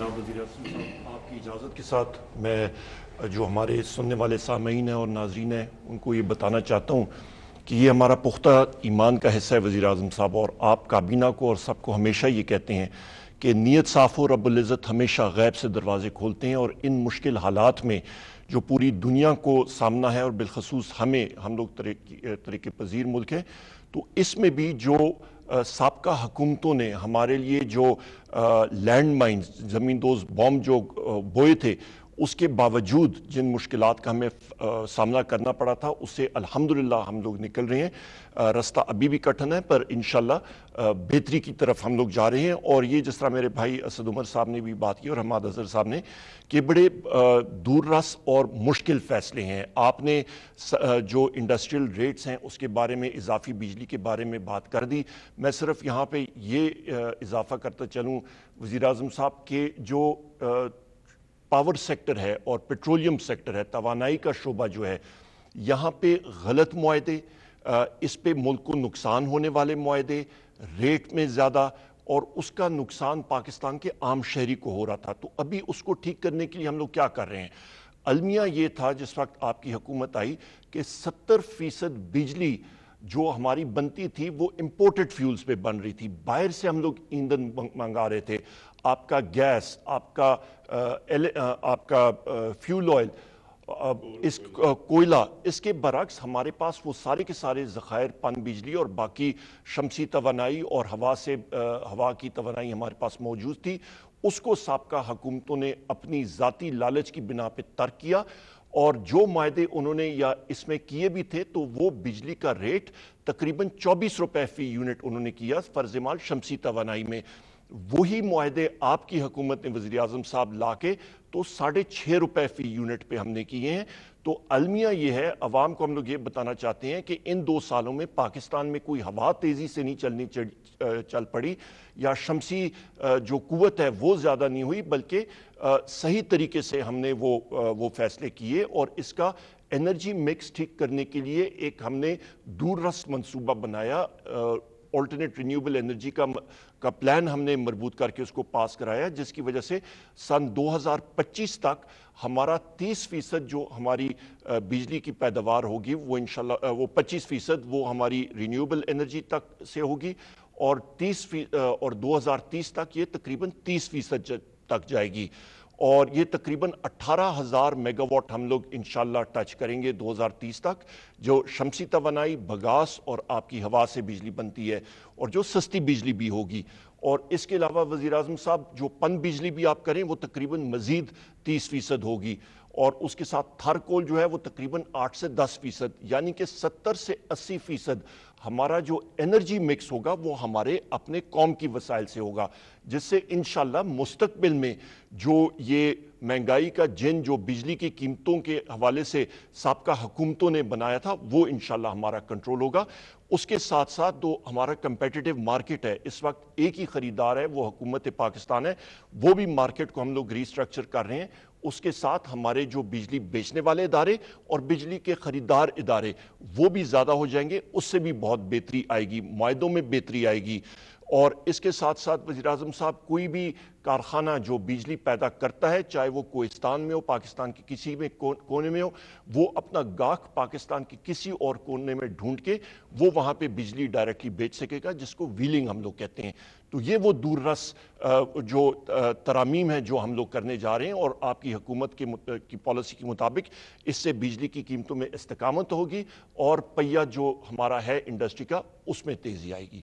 जनाब वज़ीर-ए-आज़म साहब, आपकी इजाज़त के साथ मैं जो हमारे सुनने वाले सामीन हैं और नाज़रीन हैं उनको ये बताना चाहता हूँ कि ये हमारा पुख्ता ईमान का हिस्सा है वज़ीर-ए-आज़म साहब, और आप काबीना को और सबको हमेशा ये कहते हैं कि नीयत साफ़ हो, रब्बुल इज़्ज़त हमेशा गैब से दरवाज़े खोलते हैं। और इन मुश्किल हालात में जो पूरी दुनिया को सामना है और बिलखसूस हम लोग तरीके पजीर मुल्क हैं, तो इसमें भी जो साबका हुकूमतों ने हमारे लिए जो लैंड माइन्स ज़मीन दोज़ बॉम्ब जो बोए थे, उसके बावजूद जिन मुश्किलात का हमें सामना करना पड़ा था, उससे अल्हम्दुलिल्लाह हम लोग निकल रहे हैं। रास्ता अभी भी कठिन है, पर इंशाल्लाह बेहतरी की तरफ हम लोग जा रहे हैं। और ये जिस तरह मेरे भाई असद उमर साहब ने भी बात की और हमाद अजहर साहब ने, कि बड़े दूररस और मुश्किल फ़ैसले हैं। आपने जो इंडस्ट्रियल रेट्स हैं उसके बारे में, इजाफी बिजली के बारे में बात कर दी। मैं सिर्फ यहाँ पे ये इजाफा करता चलूँ वज़ीर-ए-आज़म साहब के जो पावर सेक्टर है और पेट्रोलियम सेक्टर है, तवानाई का शोबा जो है, यहाँ पे गलत मुआहदे, इस पे मुल्क को नुकसान होने वाले मुआहदे, रेट में ज़्यादा, और उसका नुकसान पाकिस्तान के आम शहरी को हो रहा था। तो अभी उसको ठीक करने के लिए हम लोग क्या कर रहे हैं? अलमिया ये था जिस वक्त आपकी हुकूमत आई कि 70% बिजली जो हमारी बनती थी वो इंपोर्टेड फ्यूल्स पे बन रही थी, बाहर से हम लोग ईंधन मंगा रहे थे। आपका गैस, आपका फ्यूल ऑयल, इस कोयला, इसके बरक्स हमारे पास वो सारे के सारे ज़खायर पन बिजली और बाकी शमसी तवानाई और हवा की तवानाई हमारे पास मौजूद थी। उसको साबका हुकूमतों ने अपनी ज़ाती लालच की बिना पे तर्क किया, और जो मायदे उन्होंने या इसमें किए भी थे, तो वो बिजली का रेट तकरीबन 24 रुपए फी यूनिट उन्होंने किया फर्जमाल शमसी तवानाई में। वही मुआहदे आपकी हुकूमत ने वज़ीर-ए-आज़म साहब ला के तो 6.5 रुपए फी यूनिट पे हमने किए हैं। तो अलमिया ये है, अवाम को हम लोग ये बताना चाहते हैं कि इन 2 सालों में पाकिस्तान में कोई हवा तेज़ी से नहीं चल पड़ी, या शमसी जो कुव्वत है वो ज़्यादा नहीं हुई, बल्कि सही तरीके से हमने वो फैसले किए। और इसका एनर्जी मिक्स ठीक करने के लिए एक हमने दूररस मंसूबा बनाया, ऑल्टरनेट रिन्यूएबल एनर्जी का प्लान हमने मजबूत करके उसको पास कराया, जिसकी वजह से सन 2025 तक हमारा 30% जो हमारी बिजली की पैदावार होगी वो इंशाल्लाह वो 25% वो हमारी रिन्यूएबल एनर्जी तक से होगी, और 2030 तक ये तकरीबन 30% तक जाएगी। और ये तकरीबन 18,000 मेगावाट हम लोग इंशाल्लाह टच करेंगे 2030 तक, जो शमसी तवानाई, बगास और आपकी हवा से बिजली बनती है, और जो सस्ती बिजली भी होगी। और इसके अलावा वज़ीर-ए-आज़म साहब, जो पन बिजली भी आप करें वो तकरीबन मज़ीद 30% होगी, और उसके साथ थर्कोल जो है वो तकरीबन 8 से 10%, यानी कि 70 से 80% हमारा जो एनर्जी मिक्स होगा वो हमारे अपने कौम की वसाइल से होगा, जिससे इंशाल्लाह मुस्तकबिल में जो ये महंगाई का जिन जो बिजली की कीमतों के हवाले से साबका हुकूमतों ने बनाया था वो इंशाल्लाह हमारा कंट्रोल होगा। उसके साथ साथ जो हमारा कंपेटिटिव मार्केट है, इस वक्त एक ही खरीदार है, वो हुकूमत पाकिस्तान है, वो भी मार्केट को हम लोग रीस्ट्रक्चर कर रहे हैं। उसके साथ हमारे जो बिजली बेचने वाले इदारे और बिजली के खरीदार इदारे वो भी ज़्यादा हो जाएंगे, उससे भी बहुत बेहतरी आएगी, मुआहदों में बेहतरी आएगी। और इसके साथ साथ वज़ीर-ए-आज़म साहब, कोई भी कारखाना जो बिजली पैदा करता है, चाहे वो कोहिस्तान में हो, पाकिस्तान के किसी में कोने में हो, वो अपना गाहक पाकिस्तान के किसी और कोने में ढूंढ के वो वहाँ पे बिजली डायरेक्टली बेच सकेगा, जिसको व्हीलिंग हम लोग कहते हैं। तो ये वो दूररस जो तरामीम है जो हम लोग करने जा रहे हैं, और आपकी हुकूमत की पॉलिसी के मुताबिक इससे बिजली की कीमतों में इस्तेकामत होगी, और पहिया जो हमारा है इंडस्ट्री का, उसमें तेज़ी आएगी।